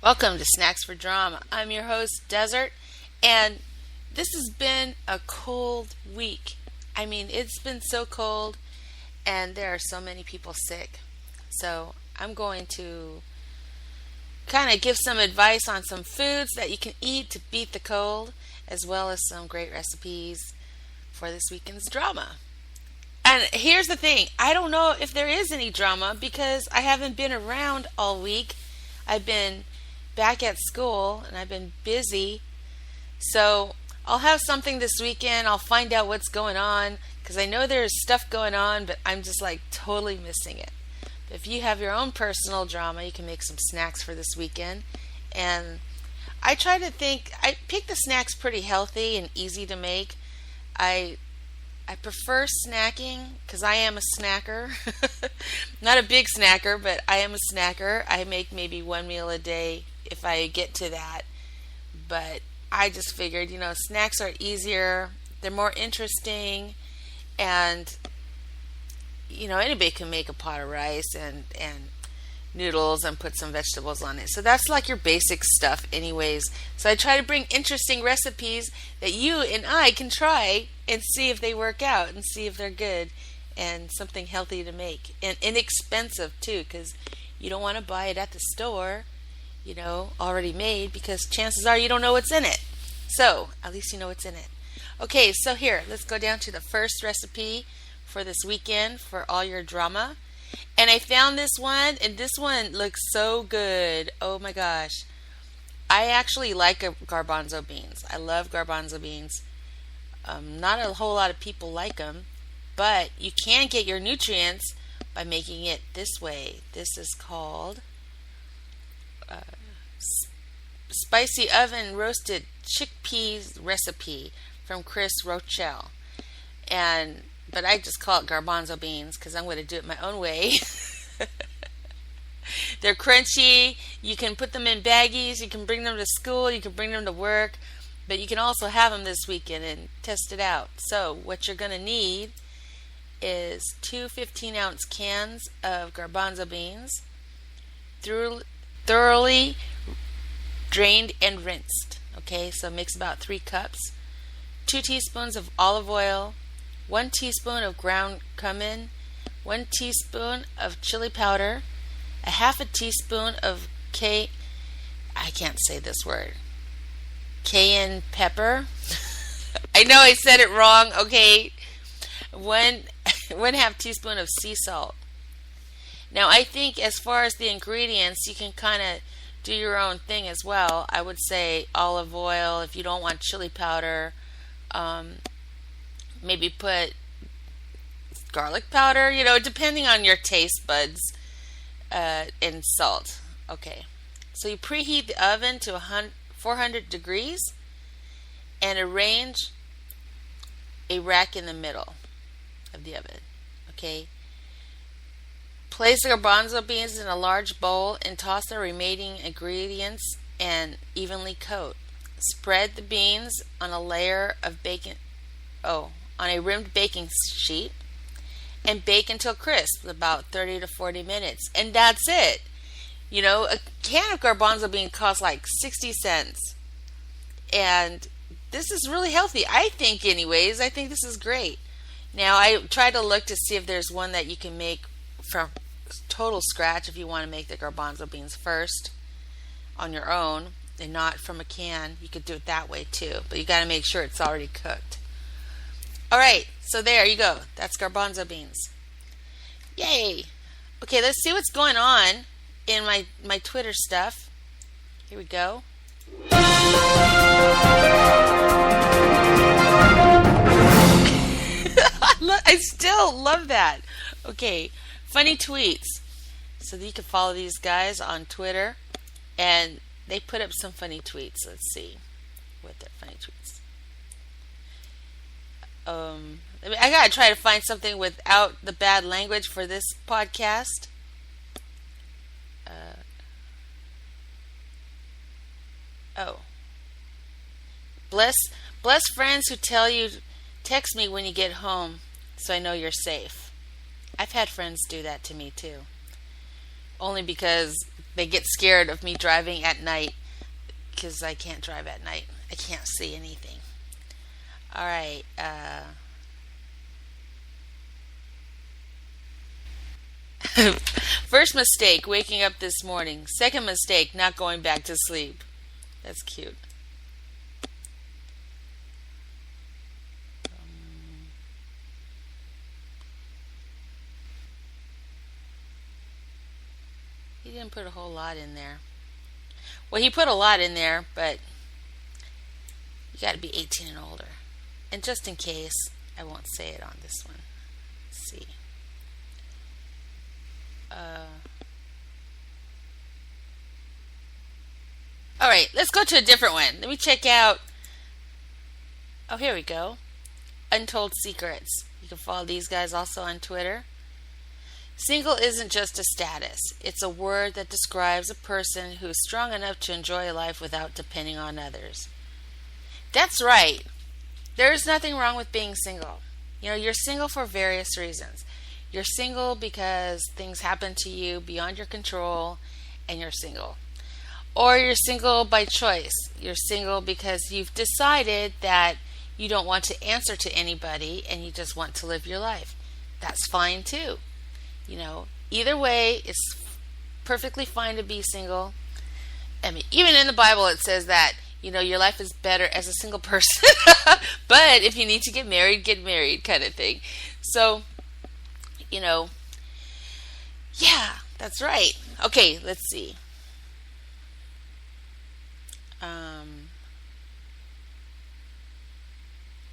Welcome to Snacks for Drama. I'm your host, Desert, and this has been a cold week. I mean, it's been so cold, and there are so many people sick. So, I'm going to kind of give some advice on some foods that you can eat to beat the cold, as well as some great recipes for this weekend's drama. And here's the thing, I don't know if there is any drama because I haven't been around all week. I've been back at school and I've been busy. So I'll have something this weekend. I'll find out what's going on because I know there's stuff going on, but I'm just like totally missing it. But if you have your own personal drama, you can make some snacks for this weekend. And I try to think, I pick the snacks pretty healthy and easy to make. I I prefer snacking because I am a snacker. Not a big snacker, but I am a snacker. I make maybe one meal a day if I get to that. But I just figured, snacks are easier, they're more interesting, and anybody can make a pot of rice and noodles and put some vegetables on it. So that's like your basic stuff anyways. So I try to bring interesting recipes that you and I can try and see if they work out and see if they're good and something healthy to make and inexpensive too, because you don't want to buy it at the store, already made, because chances are you don't know what's in it. So at least you know what's in it. Okay, so here, let's go down to the first recipe for this weekend for all your drama. And I found this one, and this one looks so good. Oh my gosh. I actually like garbanzo beans. I love garbanzo beans. Not a whole lot of people like them, but you can get your nutrients by making it this way. This is called Spicy Oven Roasted Chickpeas Recipe from Chris Rochelle. But I just call it garbanzo beans because I'm going to do it my own way. They're crunchy. You can put them in baggies. You can bring them to school. You can bring them to work. But you can also have them this weekend and test it out. So what you're going to need is two 15-ounce cans of garbanzo beans, thoroughly drained and rinsed. Okay, so mix about 3 cups. 2 teaspoons of olive oil, 1 teaspoon of ground cumin, 1 teaspoon of chili powder, a half a teaspoon of I can't say this word, cayenne pepper. I know I said it wrong. Okay, 1/2 teaspoon of sea salt. Now I think as far as the ingredients, you can kind of do your own thing as well. I would say olive oil if you don't want chili powder. Maybe put garlic powder, depending on your taste buds, and salt. Okay, so you preheat the oven to 400 degrees and arrange a rack in the middle of the oven. Okay, place the garbanzo beans in a large bowl and toss the remaining ingredients and evenly coat. Spread the beans on a layer of on a rimmed baking sheet and bake until crisp, about 30 to 40 minutes. And that's it. A can of garbanzo beans costs like 60 cents. And this is really healthy, I think anyways. I think this is great. Now, I try to look to see if there's one that you can make from total scratch if you want to make the garbanzo beans first on your own and not from a can. You could do it that way too, but you got to make sure it's already cooked. Alright, so there you go. That's garbanzo beans. Yay! Okay, let's see what's going on in my Twitter stuff. Here we go. I still love that. Okay, funny tweets. So that you can follow these guys on Twitter, and they put up some funny tweets. Let's see what their funny tweets. I gotta try to find something without the bad language for this podcast. Bless friends who tell you, text me when you get home so I know you're safe. I've had friends do that to me too. Only because They get scared of me driving at night because I can't drive at night. I can't see anything. All right. First mistake, waking up this morning. Second mistake, not going back to sleep. That's cute. He didn't put a whole lot in there. Well, he put a lot in there, but you got to be 18 and older. And just in case, I won't say it on this one. Let's see. All right, let's go to a different one. Let me check out. Oh, here we go. Untold Secrets. You can follow these guys also on Twitter. Single isn't just a status. It's a word that describes a person who is strong enough to enjoy life without depending on others. That's right. There is nothing wrong with being single. You know, you're single for various reasons. You're single because things happen to you beyond your control and you're single. Or you're single by choice. You're single because you've decided that you don't want to answer to anybody and you just want to live your life. That's fine too. You know, either way, it's perfectly fine to be single. I mean, even in the Bible it says that, you know, your life is better as a single person. But if you need to get married kind of thing. So, you know, yeah, that's right. Okay, let's see.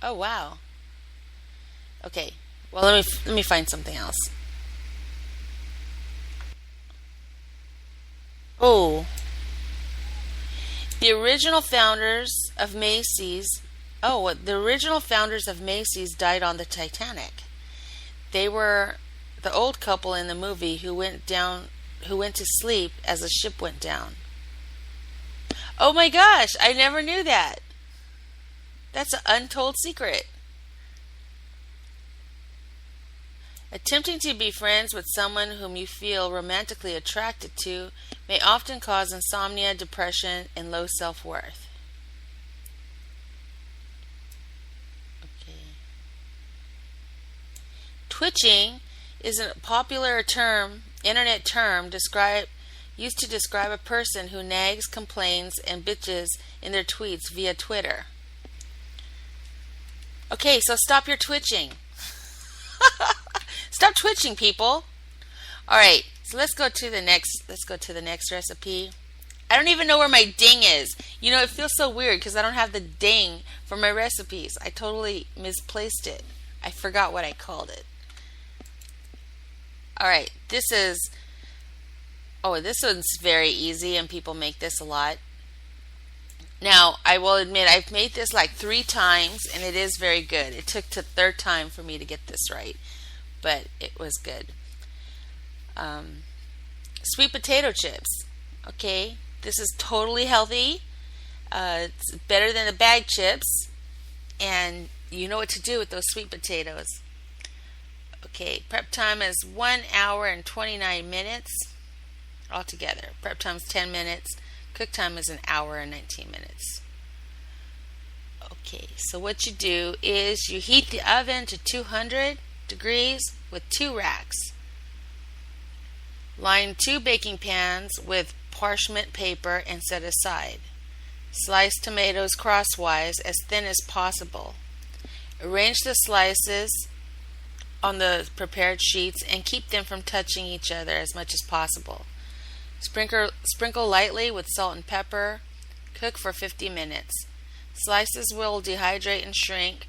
Oh, wow. Okay, well, let me find something else. Oh, the original founders of Macy's. Oh, the original founders of Macy's died on the Titanic. They were the old couple in the movie who went to sleep as the ship went down. Oh my gosh, I never knew that. That's an untold secret. Attempting to be friends with someone whom you feel romantically attracted to may often cause insomnia, depression, and low self-worth. Okay. Twitching is a popular internet term used to describe a person who nags, complains, and bitches in their tweets via Twitter. Okay, so stop your twitching. Stop twitching, people. All right, so let's go to the next recipe. I don't even know where my ding is. You know, it feels so weird because I don't have the ding for my recipes. I totally misplaced it. I forgot what I called it. All right, this one's very easy and people make this a lot. Now, I will admit I've made this like 3 times and it is very good. It took the 3rd time for me to get this right, but it was good. Sweet potato chips. Okay, this is totally healthy. It's better than the bag chips, and you know what to do with those sweet potatoes. Okay, prep time is 1 hour and 29 minutes altogether. Prep time is 10 minutes. Cook time is 1 hour and 19 minutes. Okay, so what you do is you heat the oven to 200 degrees with 2 racks. Line 2 baking pans with parchment paper and set aside. Slice tomatoes crosswise as thin as possible. Arrange the slices on the prepared sheets and keep them from touching each other as much as possible. Sprinkle lightly with salt and pepper. Cook for 50 minutes. Slices will dehydrate and shrink.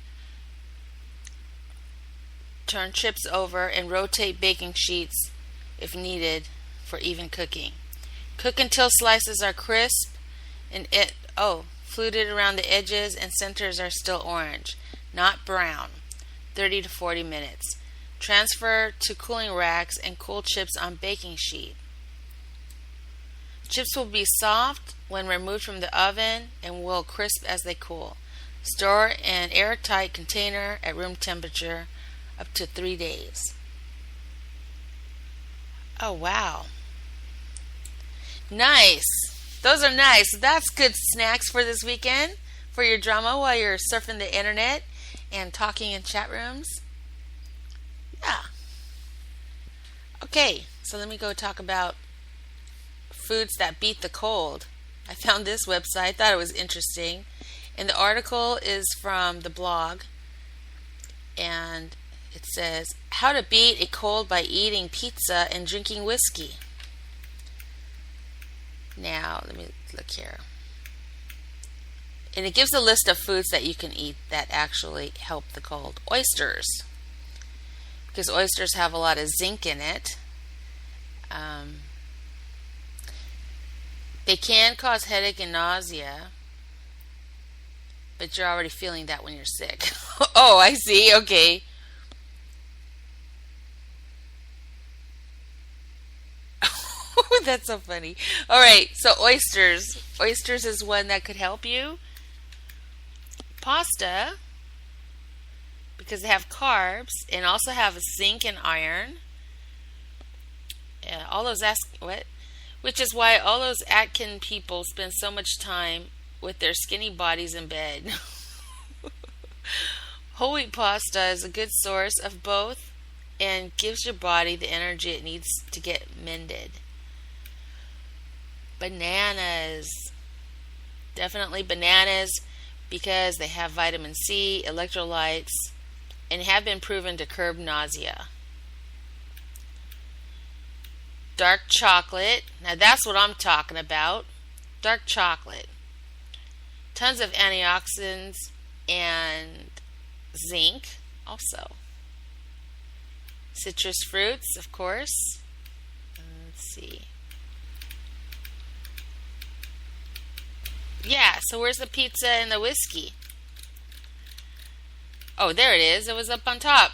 Turn chips over and rotate baking sheets if needed for even cooking. Cook until slices are crisp and fluted around the edges and centers are still orange, not brown. 30 to 40 minutes. Transfer to cooling racks and cool chips on baking sheet. Chips will be soft when removed from the oven and will crisp as they cool. Store in an airtight container at room temperature up to 3 days. Oh, wow. Nice. Those are nice. That's good snacks for this weekend for your drama while you're surfing the internet and talking in chat rooms. Yeah. Okay, so let me go talk about foods that beat the cold. I found this website, thought it was interesting. And the article is from the blog, and it says, How to Beat a Cold by Eating Pizza and Drinking Whiskey. Now, let me look here. And it gives a list of foods that you can eat that actually help the cold. Oysters, because oysters have a lot of zinc in it. They can cause headache and nausea, but you're already feeling that when you're sick. Oh, I see. Okay. That's so funny. All right, so oysters. Oysters is one that could help you. Pasta, because they have carbs and also have zinc and iron. All those which is why all those Atkin people spend so much time with their skinny bodies in bed. Whole wheat pasta is a good source of both and gives your body the energy it needs to get mended. Bananas. Definitely bananas, because they have vitamin C, electrolytes, and have been proven to curb nausea. Dark chocolate. Now that's what I'm talking about. Dark chocolate. Tons of antioxidants and zinc also. Citrus fruits, of course. Let's see. Yeah, so where's the pizza and the whiskey? Oh, there it is. It was up on top.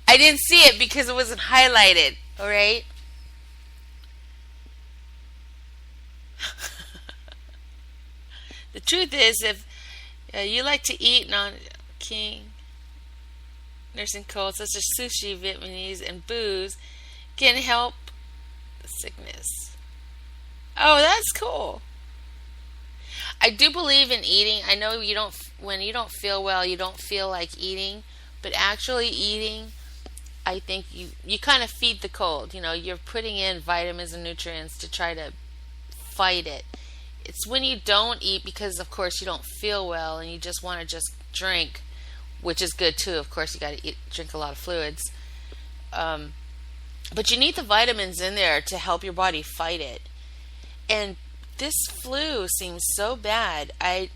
I didn't see it because it wasn't highlighted. All right. The truth is, if you like to eat non-king, nursing colds such as sushi, Vietnamese, and booze can help the sickness. Oh, that's cool. I do believe in eating. I know when you don't feel well, you don't feel like eating, but actually eating, I think you kind of feed the cold. You're putting in vitamins and nutrients to try to fight it. It's when you don't eat because, of course, you don't feel well and you just want to just drink, which is good too. Of course, you got to drink a lot of fluids. But you need the vitamins in there to help your body fight it. And this flu seems so bad. I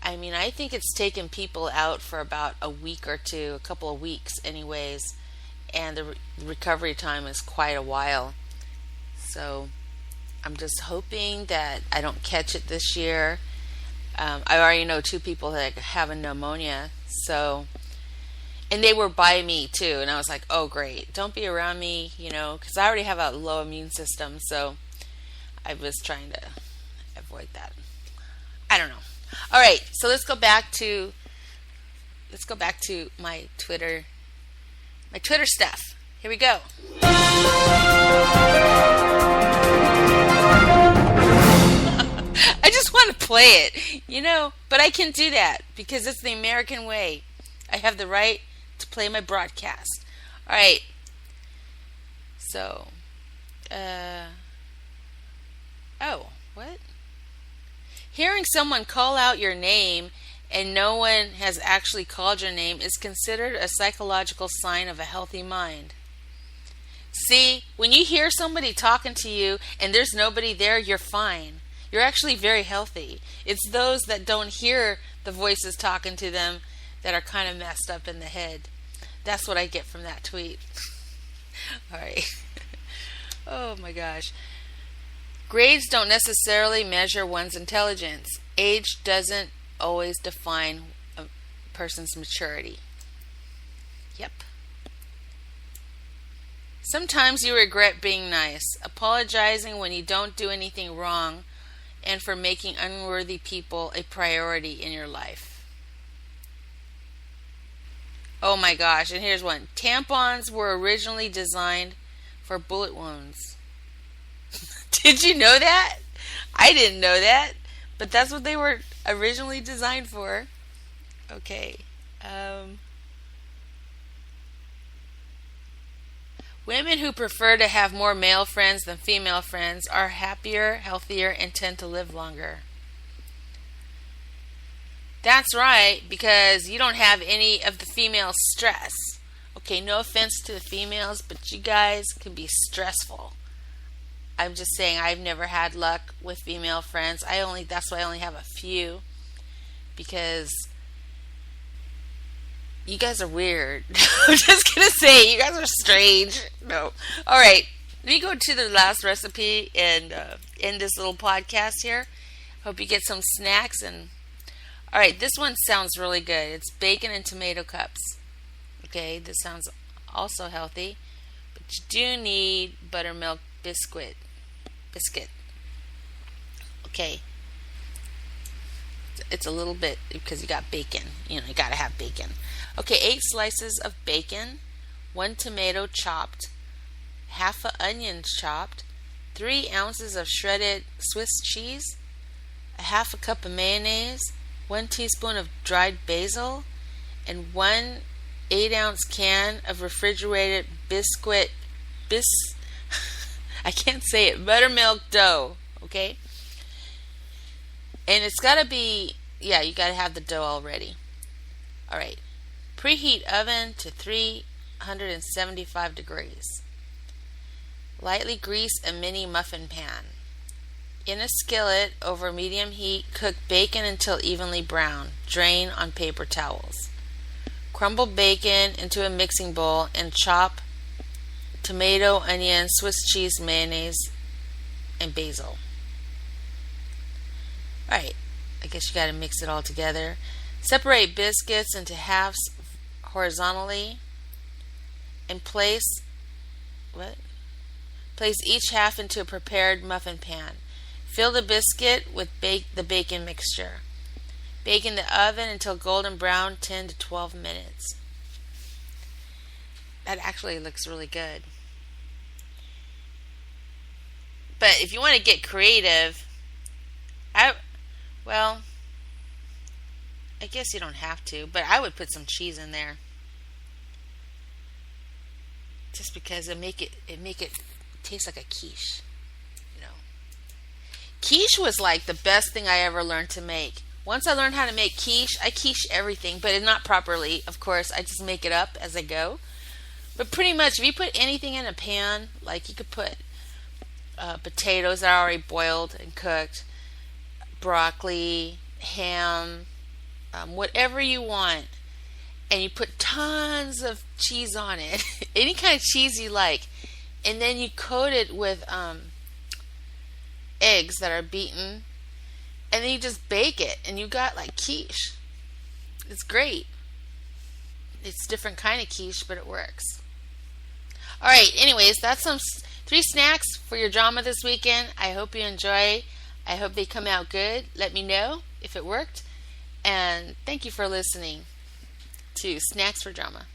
mean, I think it's taken people out for about a week or two, a couple of weeks anyways. And the recovery time is quite a while. So I'm just hoping that I don't catch it this year. I already know 2 people that have a pneumonia. So, and they were by me too. And I was like, oh, great. Don't be around me, because I already have a low immune system. So I was trying to avoid that. I don't know. All right. So let's go back to my Twitter stuff. Here we go. I just want to play it, but I can do that because it's the American way. I have the right to play my broadcast. All right. So, what? Hearing someone call out your name and no one has actually called your name is considered a psychological sign of a healthy mind. See, when you hear somebody talking to you and there's nobody there, you're fine. You're actually very healthy. It's those that don't hear the voices talking to them that are kind of messed up in the head. That's what I get from that tweet. All right. Oh my gosh. Grades don't necessarily measure one's intelligence. Age doesn't always define a person's maturity. Yep. Sometimes you regret being nice, apologizing when you don't do anything wrong, and for making unworthy people a priority in your life. Oh my gosh, and here's one. Tampons were originally designed for bullet wounds. Did you know that? I didn't know that, but that's what they were originally designed for. Okay. Um, Women who prefer to have more male friends than female friends are happier, healthier, and tend to live longer. That's right, because you don't have any of the female stress. Okay, no offense to the females, but you guys can be stressful. I'm just saying I've never had luck with female friends. That's why I only have a few, because you guys are weird. I'm just gonna say you guys are strange. No. All right. Let me go to the last recipe and end this little podcast here. Hope you get some snacks. And all right, this one sounds really good. It's bacon and tomato cups. Okay, this sounds also healthy, but you do need buttermilk biscuit. Okay, it's a little bit because you got bacon. You gotta have bacon. Okay, 8 slices of bacon, 1 tomato chopped, half an onion chopped, 3 ounces of shredded Swiss cheese, a half a cup of mayonnaise, 1 teaspoon of dried basil, and 1 8-ounce can of refrigerated I can't say it, buttermilk dough. Okay, and it's gotta be, you gotta have the dough already. All right. Preheat oven to 375 degrees. Lightly grease a mini muffin pan. In a skillet over medium heat, cook bacon until evenly brown. Drain on paper towels. Crumble bacon into a mixing bowl and chop tomato, onion, Swiss cheese, mayonnaise, and basil. Alright, I guess you got to mix it all together. Separate biscuits into halves horizontally and place each half into a prepared muffin pan. Fill the biscuit with the bacon mixture. Bake in the oven until golden brown, 10 to 12 minutes. That actually looks really good. But if you want to get creative, I guess you don't have to, but I would put some cheese in there. Just because it make it taste like a quiche. Quiche was like the best thing I ever learned to make. Once I learned how to make quiche, I quiche everything, but not properly. Of course, I just make it up as I go. But pretty much, if you put anything in a pan, like you could put potatoes that are already boiled and cooked, broccoli, ham, whatever you want, and you put tons of cheese on it, any kind of cheese you like, and then you coat it with eggs that are beaten, and then you just bake it, and you got like quiche. It's great. It's a different kind of quiche, but it works. All right, anyways, that's 3 snacks for your drama this weekend. I hope you enjoy. I hope they come out good. Let me know if it worked. And thank you for listening to Snacks for Drama.